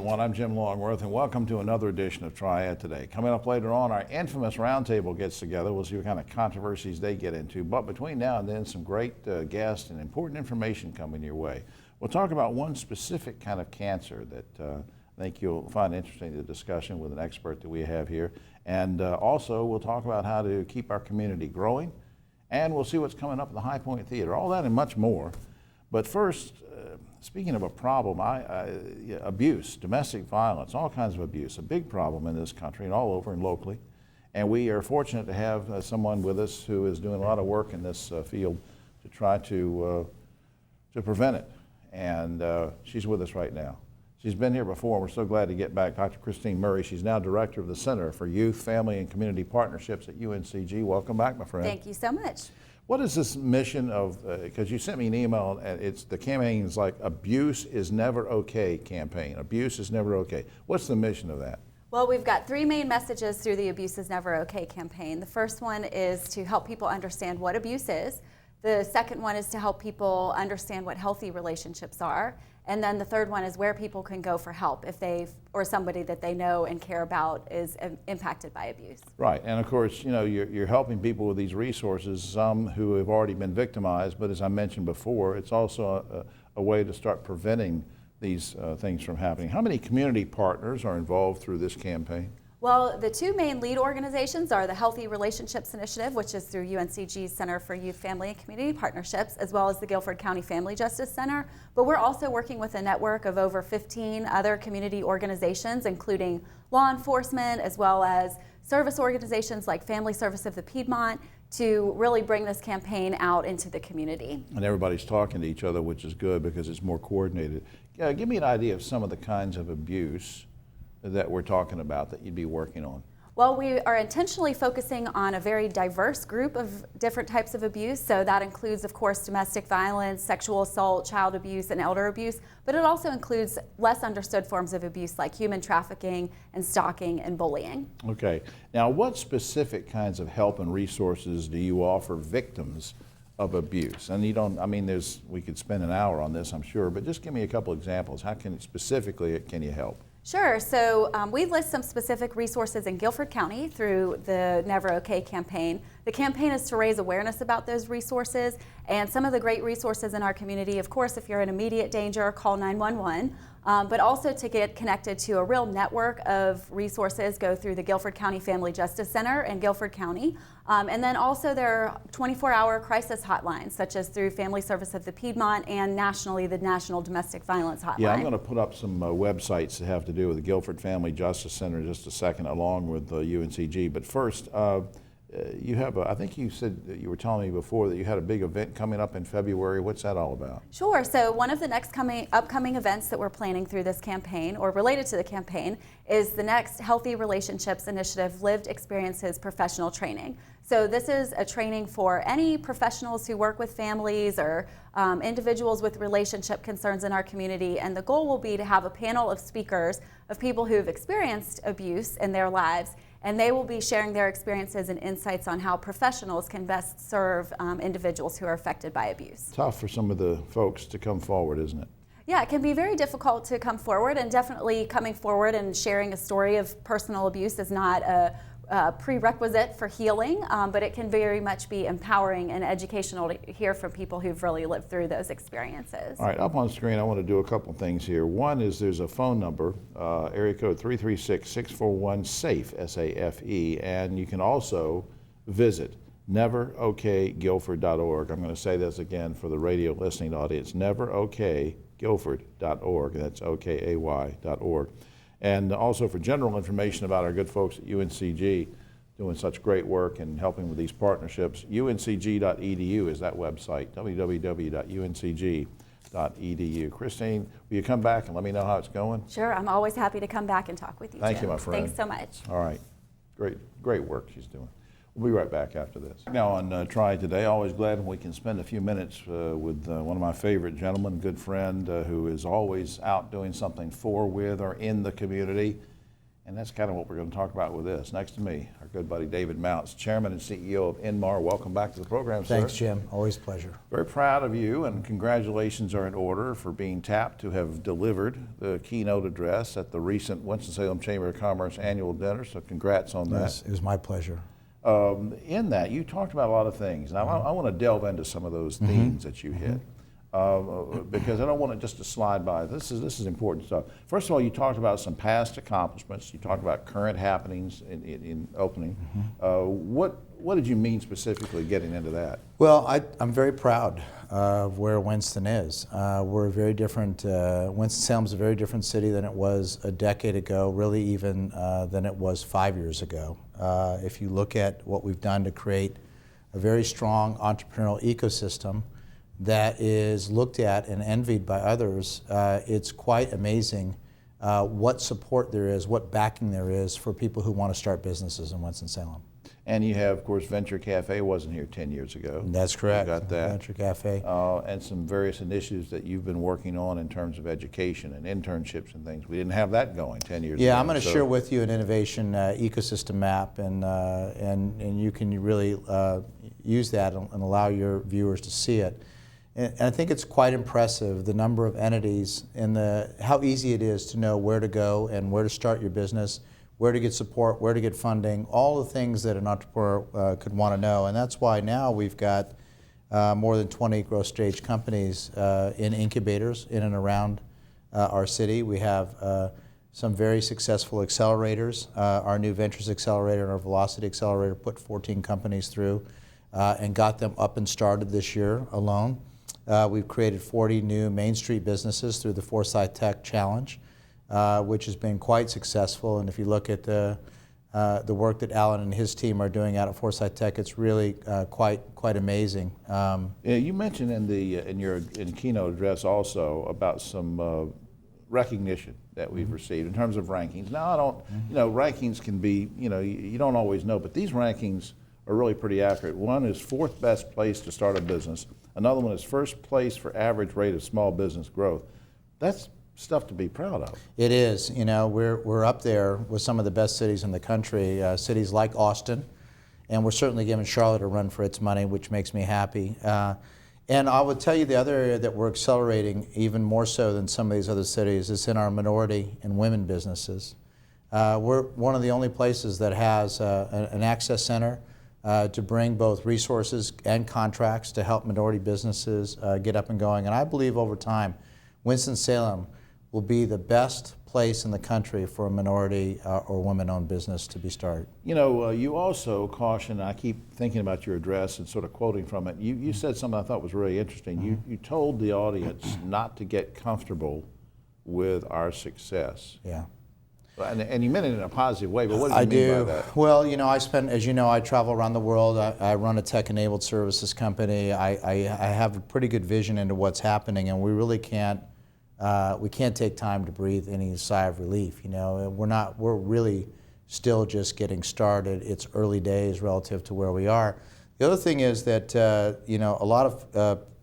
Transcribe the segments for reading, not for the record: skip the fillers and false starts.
everyone. I'm Jim Longworth, and welcome to another edition of Triad Today. Coming up later on, our infamous roundtable gets together. We'll see what kind of controversies they get into. But between now and then, some great guests and important information coming your way. We'll talk about one specific kind of cancer that I think you'll find interesting, the discussion with an expert that we have here. And also, we'll talk about how to keep our community growing. And we'll see what's coming up at the High Point Theater. All that and much more. But first, speaking of a problem, abuse, domestic violence, all kinds of abuse, a big problem in this country and all over and locally. And we are fortunate to have someone with us who is doing a lot of work in this field to try to prevent it. And she's with us right now. She's been here before. We're so glad to get back. Dr. Christine Murray. She's now director of the Center for Youth, Family, and Community Partnerships at UNCG. Welcome back, my friend. Thank you so much. What is this mission of, because you sent me an email, and the campaign is like Abuse is Never Okay campaign. Abuse is never okay. What's the mission of that? Well, we've got three main messages through the Abuse is Never Okay campaign. The first one is to help people understand what abuse is. The second one is to help people understand what healthy relationships are. And then the third one is where people can go for help if they or somebody that they know and care about is impacted by abuse. Right, and of course, you know, you're helping people with these resources, some who have already been victimized, but as I mentioned before, it's also a way to start preventing these things from happening. How many community partners are involved through this campaign? Well, the two main lead organizations are the Healthy Relationships Initiative, which is through UNCG's Center for Youth, Family, and Community Partnerships, as well as the Guilford County Family Justice Center. But we're also working with a network of over 15 other community organizations, including law enforcement, as well as service organizations like Family Service of the Piedmont, to really bring this campaign out into the community. And everybody's talking to each other, which is good because it's more coordinated. Give me an idea of some of the kinds of abuse that we're talking about that you'd be working on. Well, we are intentionally focusing on a very diverse group of different types of abuse. So that includes, of course, domestic violence, sexual assault, child abuse, and elder abuse. But it also includes less understood forms of abuse like human trafficking and stalking and bullying. Okay. Now, what specific kinds of help and resources do you offer victims of abuse? And you don't, I mean, we could spend an hour on this, I'm sure, but just give me a couple examples. How can you help? Sure. So we list some specific resources in Guilford County through the Never Okay campaign. The campaign is to raise awareness about those resources and some of the great resources in our community. Of course, if you're in immediate danger, call 911. But also to get connected to a real network of resources, go through the Guilford County Family Justice Center in Guilford County. And then also there are 24-hour crisis hotlines, such as through Family Service of the Piedmont and nationally the National Domestic Violence Hotline. Yeah, I'm going to put up some websites that have to do with the Guilford Family Justice Center in just a second, along with UNCG. But first, you have I think you said that you were telling me before that you had a big event coming up in February. What's that all about? Sure. So one of the next upcoming events that we're planning through this campaign, or related to the campaign, is the next Healthy Relationships Initiative Lived Experiences Professional Training. So this is a training for any professionals who work with families or individuals with relationship concerns in our community, and the goal will be to have a panel of speakers of people who have experienced abuse in their lives, and they will be sharing their experiences and insights on how professionals can best serve individuals who are affected by abuse. Tough for some of the folks to come forward, isn't it? Yeah, it can be very difficult to come forward, and definitely coming forward and sharing a story of personal abuse is not a prerequisite for healing, but it can very much be empowering and educational to hear from people who've really lived through those experiences. All right, up on the screen, I want to do a couple things here. One is there's a phone number, area code 336-641-SAFE, S-A-F-E, and you can also visit neverokguilford.org. I'm going to say this again for the radio listening audience, neverokguilford.org, that's O-K-A-Y.org. And also for general information about our good folks at UNCG doing such great work and helping with these partnerships, uncg.edu is that website, www.uncg.edu. Christine, will you come back and let me know how it's going? Sure, I'm always happy to come back and talk with you, Thank Jim. you, my friend. Thanks so much. All right, great work she's doing. We'll be right back after this. Now on Triad Today, always glad when we can spend a few minutes with one of my favorite gentlemen, good friend, who is always out doing something for, with, or in the community. And that's kind of what we're going to talk about with this. Next to me, our good buddy David Mounts, Chairman and CEO of Inmar. Welcome back to the program, sir. Thanks, Jim. Always a pleasure. Very proud of you, and congratulations are in order for being tapped to have delivered the keynote address at the recent Winston-Salem Chamber of Commerce annual dinner, so congrats on that. Yes, it was my pleasure. In that, you talked about a lot of things. Now, I want to delve into some of those themes that you hit. Because I don't want it just to slide by. This is important stuff. First of all, you talked about some past accomplishments. You talked about current happenings in opening. What did you mean specifically getting into that? Well, I'm very proud of where Winston is. We're a very different, Winston-Salem's a very different city than it was a decade ago, really even than it was 5 years ago. If you look at what we've done to create a very strong entrepreneurial ecosystem that is looked at and envied by others, it's quite amazing what support there is, what backing there is for people who want to start businesses in Winston-Salem. And you have, of course, Venture Cafe wasn't here 10 years ago. That's correct. You got that. Venture Cafe. And some various initiatives that you've been working on in terms of education and internships and things. We didn't have that going 10 years ago. Yeah, I'm going to share with you an innovation ecosystem map, and you can really use that and allow your viewers to see it. And I think it's quite impressive, the number of entities and how easy it is to know where to go and where to start your business, where to get support, where to get funding, all the things that an entrepreneur could want to know. And that's why now we've got more than 20 growth stage companies in incubators in and around our city. We have some very successful accelerators. Our new Ventures Accelerator and our Velocity Accelerator put 14 companies through and got them up and started this year alone. We've created 40 new Main Street businesses through the Foresight Tech Challenge, which has been quite successful. And if you look at the work that Alan and his team are doing out at Foresight Tech, it's really quite amazing. Yeah, you mentioned in your keynote address also about some recognition that we've received in terms of rankings. Now, I don't, rankings can be, you don't always know, but these rankings are really pretty accurate. One is 4th best place to start a business. Another one is 1st place for average rate of small business growth. That's stuff to be proud of. It is. We're up there with some of the best cities in the country, cities like Austin, and we're certainly giving Charlotte a run for its money, which makes me happy. And I would tell you the other area that we're accelerating even more so than some of these other cities is in our minority and women businesses. We're one of the only places that has an access center to bring both resources and contracts to help minority businesses get up and going. And I believe over time, Winston-Salem will be the best place in the country for a minority or women-owned business to be started. You also caution, I keep thinking about your address and sort of quoting from it, you said something I thought was really interesting. You told the audience not to get comfortable with our success. Yeah. And you meant it in a positive way, but what do you mean by that? Well, as you know, I travel around the world. I run a tech-enabled services company. I have a pretty good vision into what's happening, and we really can't take time to breathe any sigh of relief. We're really still just getting started. It's early days relative to where we are. The other thing is that a lot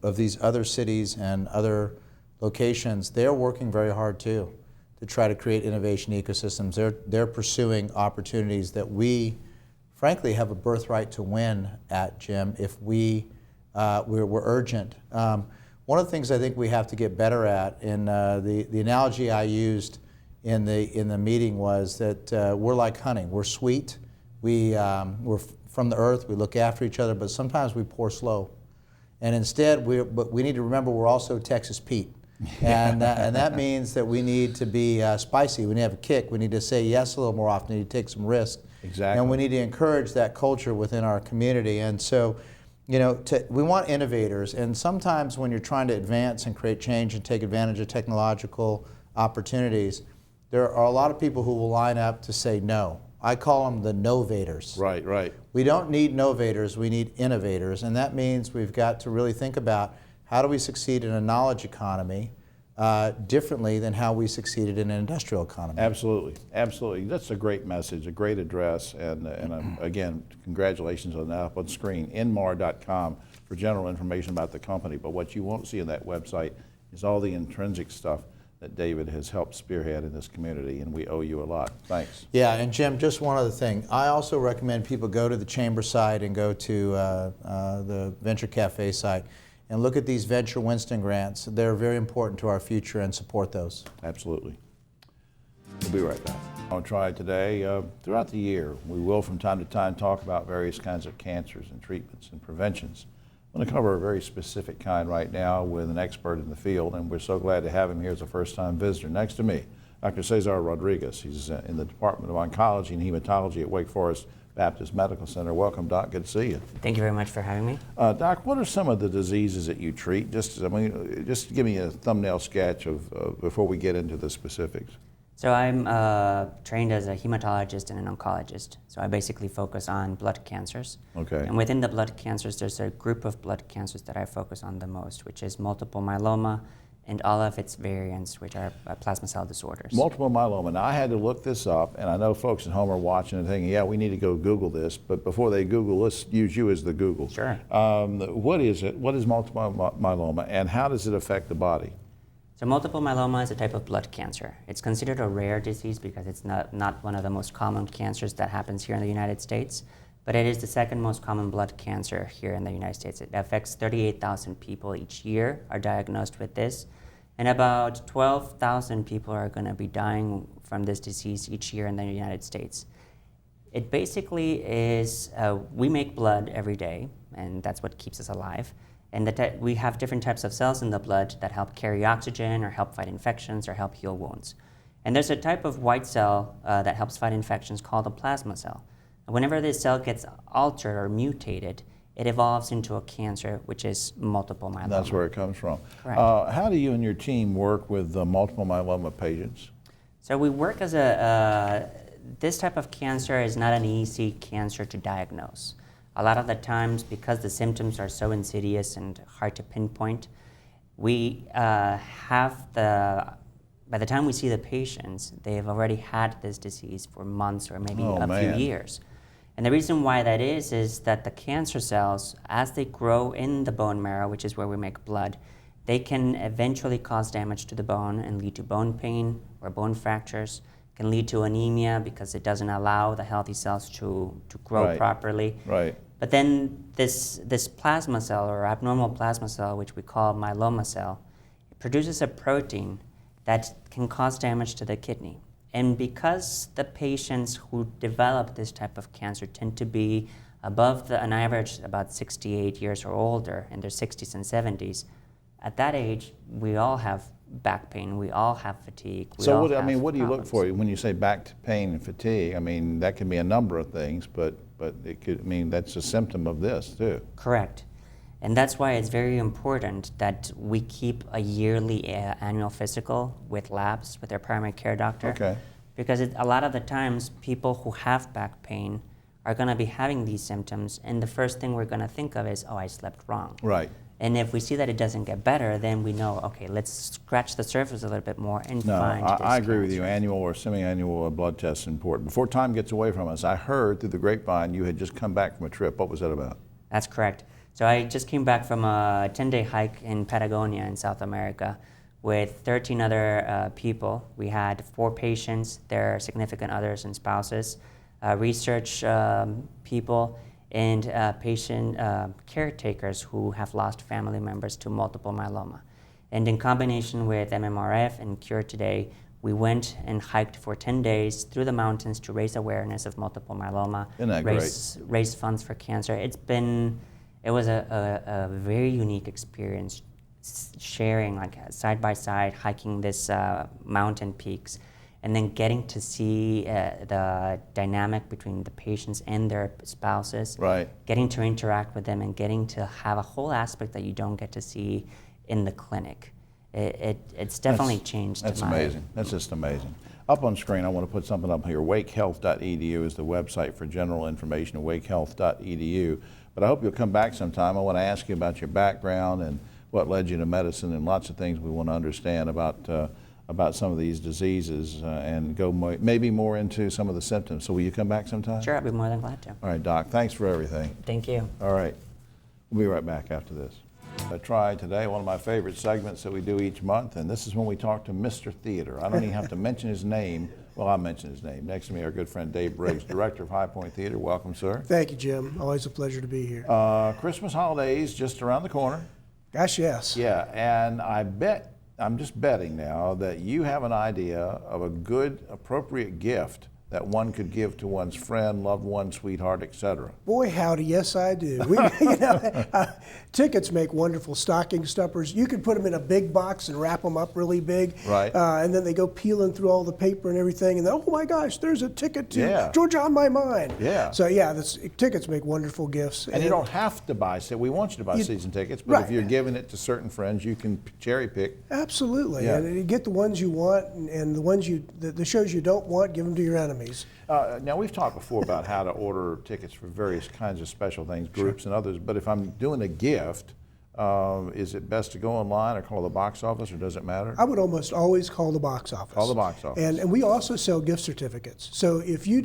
of these other cities and other locations, they're working very hard too to try to create innovation ecosystems. They're pursuing opportunities that we, frankly, have a birthright to win at, Jim, if we're urgent. One of the things I think we have to get better at, and the analogy I used in the meeting was that we're like honey. We're sweet. We're from the earth. We look after each other, but sometimes we pour slow. And instead, we need to remember we're also Texas Pete. And that means that we need to be spicy. We need to have a kick. We need to say yes a little more often. We need to take some risk. Exactly. And we need to encourage that culture within our community. And so, we want innovators. And sometimes when you're trying to advance and create change and take advantage of technological opportunities, there are a lot of people who will line up to say no. I call them the novators. Right. We don't need novators. We need innovators. And that means we've got to really think about how do we succeed in a knowledge economy differently than how we succeeded in an industrial economy. Absolutely. That's a great message, a great address, and again, congratulations on that up on screen, inmar.com for general information about the company. But what you won't see on that website is all the intrinsic stuff that David has helped spearhead in this community, and we owe you a lot. Thanks. Yeah, and Jim, just one other thing. I also recommend people go to the Chamber site and go to the Venture Cafe site and look at these Venture Winston grants. They're very important to our future, and support those. Absolutely. We'll be right back. On Triad today, throughout the year, we will from time to time talk about various kinds of cancers and treatments and preventions. I'm going to cover a very specific kind right now with an expert in the field, and we're so glad to have him here as a first-time visitor. Next to me, Dr. Cesar Rodriguez. He's in the Department of Oncology and Hematology at Wake Forest Baptist Medical Center. Welcome, Doc. Good to see you. Thank you very much for having me. Doc, what are some of the diseases that you treat? Just give me a thumbnail sketch of before we get into the specifics. So I'm trained as a hematologist and an oncologist. So I basically focus on blood cancers. Okay. And within the blood cancers, there's a group of blood cancers that I focus on the most, which is multiple myeloma and all of its variants, which are plasma cell disorders. Multiple myeloma. Now, I had to look this up, and I know folks at home are watching and thinking, yeah, we need to go Google this, but before they Google, let's use you as the Google. Sure. What is it? What is multiple myeloma, and how does it affect the body? So multiple myeloma is a type of blood cancer. It's considered a rare disease because it's not one of the most common cancers that happens here in the United States, but it is the second most common blood cancer here in the United States. It affects 38,000 people each year are diagnosed with this, and about 12,000 people are going to be dying from this disease each year in the United States. It basically is, we make blood every day, and that's what keeps us alive. And we have different types of cells in the blood that help carry oxygen or help fight infections or help heal wounds. And there's a type of white cell that helps fight infections called a plasma cell. And whenever this cell gets altered or mutated, it evolves into a cancer, which is multiple myeloma. That's where it comes from. Correct. How do you and your team work with multiple myeloma patients? So we work as this type of cancer is not an easy cancer to diagnose. A lot of the times, because the symptoms are so insidious and hard to pinpoint, by the time we see the patients, they've already had this disease for months or maybe few years. And the reason why that is that the cancer cells, as they grow in the bone marrow, which is where we make blood, they can eventually cause damage to the bone and lead to bone pain or bone fractures. Can lead to anemia because it doesn't allow the healthy cells to grow properly. Right. But then this plasma cell or abnormal plasma cell, which we call myeloma cell, it produces a protein that can cause damage to the kidney. And because the patients who develop this type of cancer tend to be above an average about 68 years or older, in their 60s and 70s, at that age, we all have back pain, we all have fatigue. So what do you look for when you say back pain and fatigue? I mean, that can be a number of things, but it could mean that's a symptom of this too. Correct. And that's why it's very important that we keep a yearly annual physical with labs with their primary care doctor. Okay. Because a lot of the times, people who have back pain are going to be having these symptoms, and the first thing we're going to think of is, oh, I slept wrong. Right. And if we see that it doesn't get better, then we know, okay, let's scratch the surface a little bit more and find this I agree with you. cancer. Annual or semi-annual blood tests is important. Before time gets away from us, I heard through the grapevine you had just come back from a trip. What was that about? That's correct. So I just came back from a 10-day hike in Patagonia in South America with 13 other people. We had 4 patients, their significant others and spouses, research people, and patient caretakers who have lost family members to multiple myeloma. And in combination with MMRF and Cure Today, we went and hiked for 10 days through the mountains to raise awareness of multiple myeloma, Isn't that raise funds for cancer. It was a very unique experience, sharing like side by side, hiking this mountain peaks, and then getting to see the dynamic between the patients and their spouses, Right. getting to interact with them and getting to have a whole aspect that you don't get to see in the clinic. It's definitely changed. That's amazing. That's just amazing. Up on screen, I want to put something up here. wakehealth.edu is the website for general information, wakehealth.edu. But I hope you'll come back sometime. I want to ask you about your background and what led you to medicine and lots of things we want to understand about some of these diseases and go maybe more into some of the symptoms. So will you come back sometime? Sure, I'd be more than glad to. All right, Doc, thanks for everything. Thank you. All right, we'll be right back after this. Triad today, one of my favorite segments that we do each month, and this is when we talk to Mr. Theater. I don't even have to mention his name. Well, I'll mention his name. Next to me, our good friend Dave Briggs, Director of High Point Theater. Welcome, sir. Thank you, Jim. Always a pleasure to be here. Christmas holidays just around the corner. Gosh, yes. Yeah, and I'm just betting now that you have an idea of a good, appropriate gift that one could give to one's friend, loved one, sweetheart, etc. Boy, howdy, yes, I do. Tickets make wonderful stocking stuffers. You can put them in a big box and wrap them up really big. Right. And then they go peeling through all the paper and everything, and then, oh my gosh, there's a ticket to Georgia on My Mind. Yeah. So yeah, tickets make wonderful gifts. And you don't have to buy, we want you to buy season tickets, but if you're giving it to certain friends, you can cherry pick. Absolutely. Yeah. And you get the ones you want, and the ones the shows you don't want, give them to your enemies. Now, we've talked before about how to order tickets for various kinds of special things, groups and others, but if I'm doing a gift, is it best to go online or call the box office, or does it matter? I would almost always call the box office. Call the box office. And we also sell gift certificates. So if you've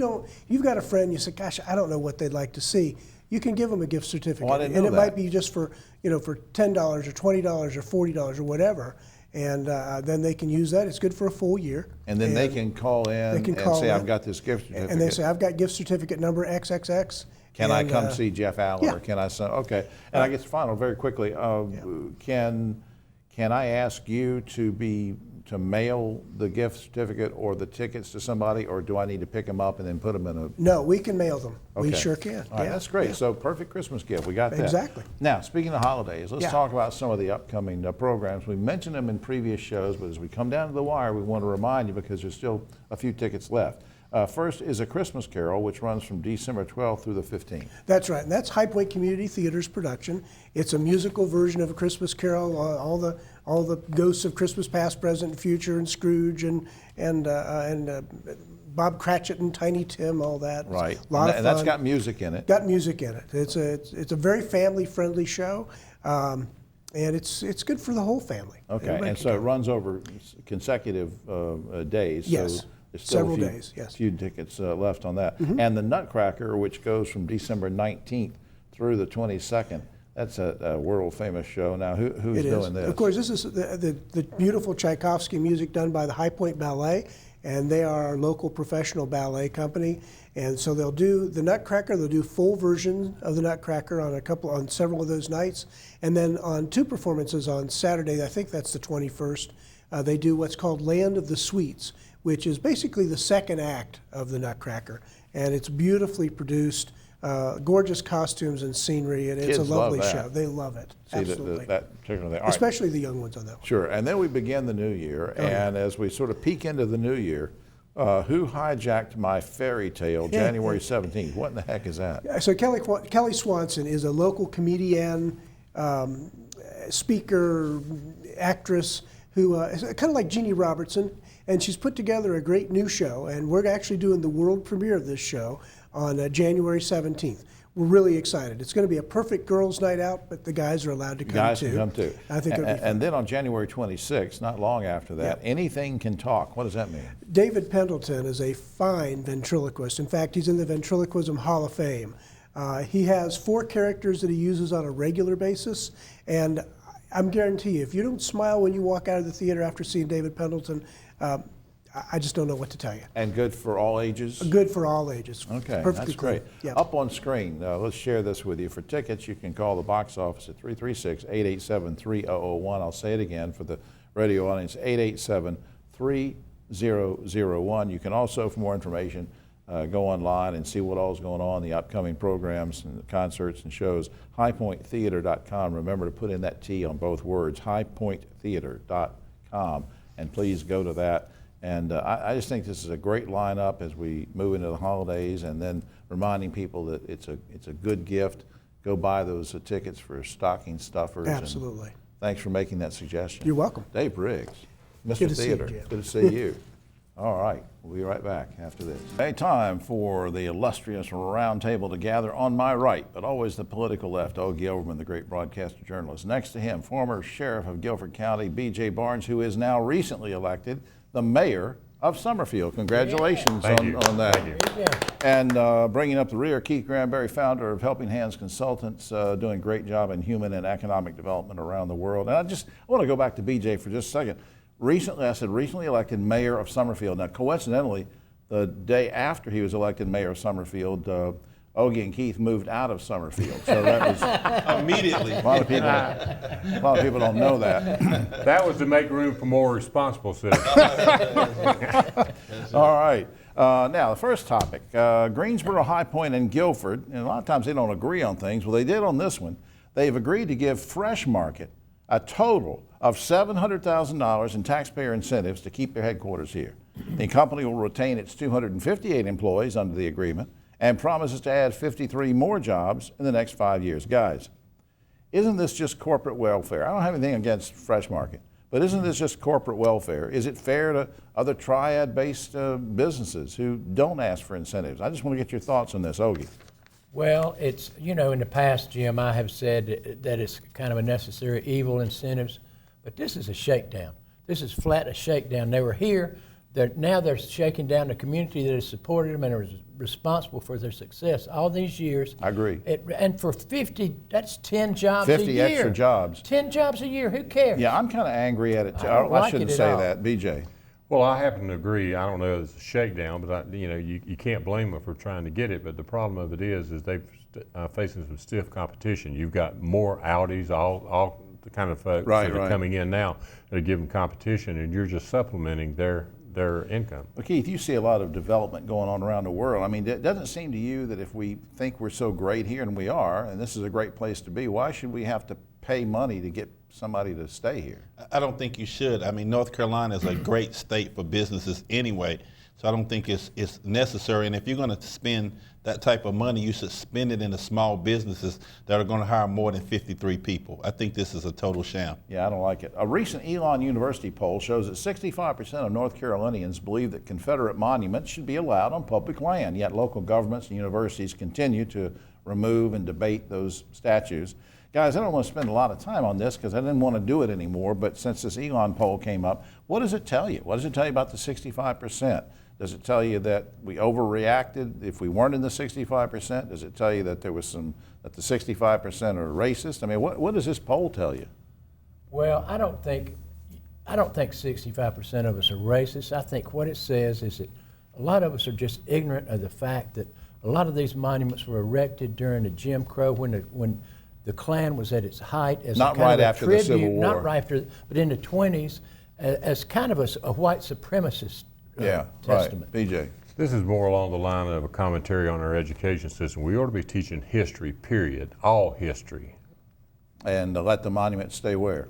got a friend, you say, gosh, I don't know what they'd like to see, you can give them a gift certificate. Oh, I didn't know and it that. might be just for $10 or $20 or $40 or whatever. And then they can use that. It's good for a full year. And then they can call in and say, I've got this gift certificate. And they say, I've got gift certificate number XXX. Can I come see Jeff Allen? Yeah. Or can I say, okay. And I guess final, very quickly, can I ask you to mail the gift certificate or the tickets to somebody, or do I need to pick them up and then put them in a... No, we can mail them. Okay. We sure can. All right, that's great. Yeah. So perfect Christmas gift. We got that. Exactly. Now, speaking of holidays, let's talk about some of the upcoming programs. We mentioned them in previous shows, but as we come down to the wire, we want to remind you because there's still a few tickets left. First is A Christmas Carol, which runs from December 12th through the 15th. That's right, and that's High Point Community Theater's production. It's a musical version of A Christmas Carol. All the ghosts of Christmas past, present, and future, and Scrooge, and Bob Cratchit and Tiny Tim, all that. Right, A lot of fun. That's got music in it. Got music in it. It's a very family-friendly show, and it's good for the whole family. Okay, Everybody and can so it come. runs over consecutive days. Yes. So there's still Several a few, days, yes. few tickets left on that. And the Nutcracker, which goes from December 19th through the 22nd, that's a world-famous show. Now, who's It is. doing this? Of course, this is the beautiful Tchaikovsky music done by the High Point Ballet, and they are our local professional ballet company. And so they'll do the Nutcracker. They'll do full version of the Nutcracker on several of those nights, and then on two performances on Saturday. I think that's the 21st. They do what's called Land of the Sweets, which is basically the second act of the Nutcracker, and it's beautifully produced. Gorgeous costumes and scenery, and it's Kids a lovely love that. show. They love it. See, Absolutely. that particular thing. All right. Especially the young ones on that one. Sure, and then we begin the new year, and as we sort of peek into the new year, Who Hijacked My Fairy Tale, January 17th? What in the heck is that? So Kelly Swanson is a local comedian, speaker, actress who is kind of like Jeannie Robertson, and she's put together a great new show, and we're actually doing the world premiere of this show on January 17th. We're really excited. It's going to be a perfect girls' night out, but the guys are allowed to come Guys too. can come too. I think it'll be fun. And then on January 26th, not long after that, Anything Can Talk. What does that mean? David Pendleton is a fine ventriloquist. In fact, he's in the Ventriloquism Hall of Fame. He has 4 characters that he uses on a regular basis, and I'm guarantee you, if you don't smile when you walk out of the theater after seeing David Pendleton, I just don't know what to tell you. And good for all ages? Good for all ages. Okay, Perfectly that's great. clean. Yeah. Up on screen, let's share this with you. For tickets, you can call the box office at 336-887-3001. I'll say it again for the radio audience, 887-3001. You can also, for more information, go online and see what all's going on, the upcoming programs and the concerts and shows, highpointtheater.com. Remember to put in that T on both words, highpointtheater.com, and please go to that. And I just think this is a great lineup as we move into the holidays, and then reminding people that it's a good gift. Go buy those tickets for stocking stuffers. Absolutely. And thanks for making that suggestion. You're welcome. Dave Briggs, Mr. Good to see you, Theater. Jim. Good to see you. All right, we'll be right back after this. Hey, time for the illustrious round table to gather on my right, but always the political left. Oh, Gilberman, the great broadcaster journalist. Next to him, former sheriff of Guilford County, B.J. Barnes, who is now recently elected the mayor of Summerfield. Congratulations Thank on, you. on that. Thank you. And bringing up the rear, Keith Granberry, founder of Helping Hands Consultants, doing a great job in human and economic development around the world. And I want to go back to BJ for just a second. Recently elected mayor of Summerfield. Now, coincidentally, the day after he was elected mayor of Summerfield, Ogie and Keith moved out of Summerfield. So that was Immediately. a lot of people don't know that. That was to make room for more responsible citizens. All right. Now, the first topic, Greensboro, High Point, and Guilford, and a lot of times they don't agree on things. Well, they did on this one. They've agreed to give Fresh Market a total of $700,000 in taxpayer incentives to keep their headquarters here. The company will retain its 258 employees under the agreement and promises to add 53 more jobs in the next 5 years. Guys, isn't this just corporate welfare? I don't have anything against Fresh Market, but isn't this just corporate welfare? Is it fair to other Triad-based businesses who don't ask for incentives? I just want to get your thoughts on this, Ogie. Well, it's, in the past, Jim, I have said that it's kind of a necessary evil, incentives, but this is a shakedown. This is flat a shakedown. They were here, now they're shaking down the community that has supported them and is responsible for their success all these years. I agree. And for 50, that's 10 jobs a year. 50 extra jobs. 10 jobs a year, who cares? Yeah, I'm kind of angry at it too. I don't I like shouldn't it at say all. that, BJ. Well, I happen to agree. I don't know if it's a shakedown, but you can't blame them for trying to get it. But the problem of it is they're facing some stiff competition. You've got more Audis, all the kind of folks that are coming in now that are giving competition, and you're just supplementing their income. Well, Keith, you see a lot of development going on around the world. I mean, it doesn't seem to you that if we think we're so great here, and we are, and this is a great place to be, why should we have to pay money to get somebody to stay here? I don't think you should. I mean, North Carolina is a great state for businesses anyway, so I don't think it's necessary. And if you're going to spend that type of money, you should spend it in the small businesses that are going to hire more than 53 people. I think this is a total sham. Yeah, I don't like it. A recent Elon University poll shows that 65% of North Carolinians believe that Confederate monuments should be allowed on public land, yet local governments and universities continue to remove and debate those statues. Guys, I don't want to spend a lot of time on this because I didn't want to do it anymore, but since this Elon poll came up, what does it tell you? What does it tell you about the 65%? Does it tell you that we overreacted if we weren't in the 65%? Does it tell you that there was that the 65% are racist? I mean, what does this poll tell you? Well, I don't think 65% of us are racist. I think what it says is that a lot of us are just ignorant of the fact that a lot of these monuments were erected during the Jim Crow when the Klan was at its height as Not a kind right of a after the tribute, Civil War. not right after, but in the 20s as kind of a white supremacist testament. Right. BJ. This is more along the line of a commentary on our education system. We ought to be teaching history, period, all history. And let the monuments stay where?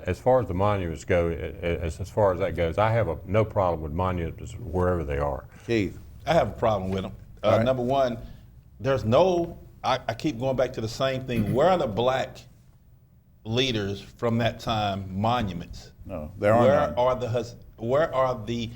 As far as the monuments go, as far as that goes, I have no problem with monuments wherever they are. Keith. I have a problem with them. Right. Number one, there's no, I keep going back to the same thing. Where are the black leaders from that time monuments? No, there are none. Where are the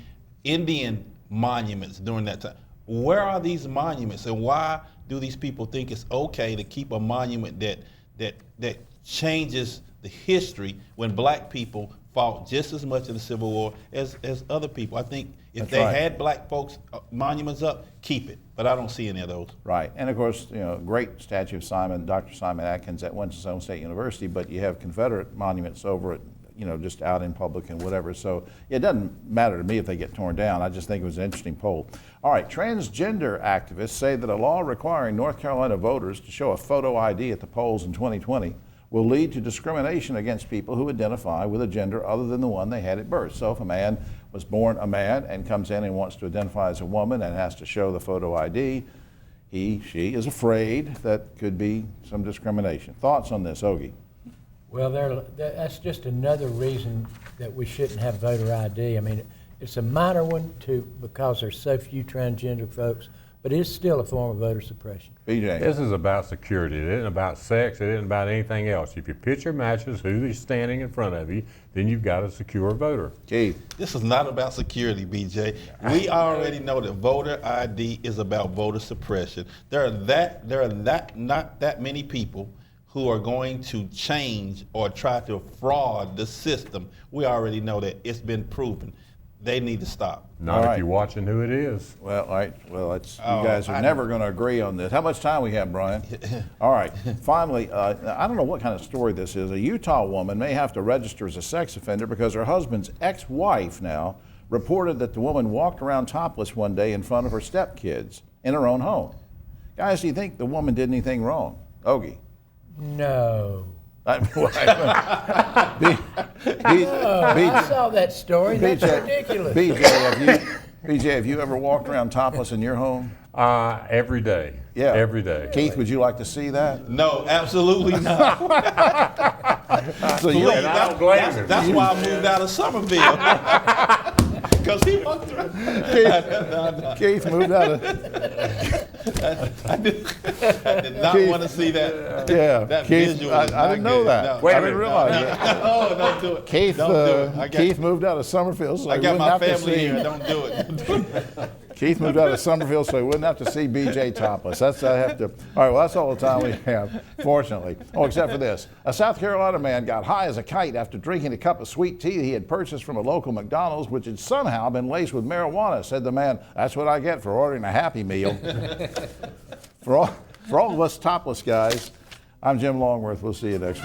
Indian monuments during that time? Where are these monuments, and why do these people think it's okay to keep a monument that changes the history when black people fought just as much in the Civil War as other people? I think if That's they right. had black folks monuments up, keep it. But I don't see any of those. Right, and of course, great statue of Dr. Simon Atkins at Winston-Salem State University, but you have Confederate monuments over at, just out in public and whatever. So it doesn't matter to me if they get torn down. I just think it was an interesting poll. All right, transgender activists say that a law requiring North Carolina voters to show a photo ID at the polls in 2020 will lead to discrimination against people who identify with a gender other than the one they had at birth. So if a man was born a man and comes in and wants to identify as a woman and has to show the photo ID, she is afraid that could be some discrimination. Thoughts on this, Ogie? Well, that's just another reason that we shouldn't have voter ID. I mean, it's a minor one because there's so few transgender folks, but it is still a form of voter suppression. BJ. This is about security. It isn't about sex. It isn't about anything else. If your picture matches who's standing in front of you, then you've got a secure voter. Keith. This is not about security, BJ. We already know that voter ID is about voter suppression. There are not that many people who are going to change or try to fraud the system. We already know that. It's been proven. they need to stop. Not All if right. you're watching who it is. Well, all right. Well, you Oh, guys are I never going to agree on this. How much time we have, Brian? All right. Finally, I don't know what kind of story this is. A Utah woman may have to register as a sex offender because her husband's ex-wife now reported that the woman walked around topless one day in front of her stepkids in her own home. Guys, do you think the woman did anything wrong? Ogie. No. I saw that story. That's ridiculous. BJ, have you ever walked around topless in your home? Every day. Yeah. Every day. Keith, would you like to see that? No, absolutely not. So you Please, don't, I don't blame him. that's why I moved out of Somerville. Because he walked around. Keith moved out of. I did not Keith, want to see that. Yeah, That Keith, visual I is not didn't know good. that. No. Wait a I didn't minute. realize that. No, don't do it. Keith, Don't do it. Keith moved out of Summerfield, so I he got wouldn't my have to family see. here. Don't do it. Keith moved out of Summerfield, so he wouldn't have to see BJ topless. That's I have to. All right, well, that's all the time we have, fortunately. Oh, except for this: a South Carolina man got high as a kite after drinking a cup of sweet tea he had purchased from a local McDonald's, which had somehow been laced with marijuana. Said the man, "That's what I get for ordering a Happy Meal." For all of us topless guys, I'm Jim Longworth. We'll see you next week.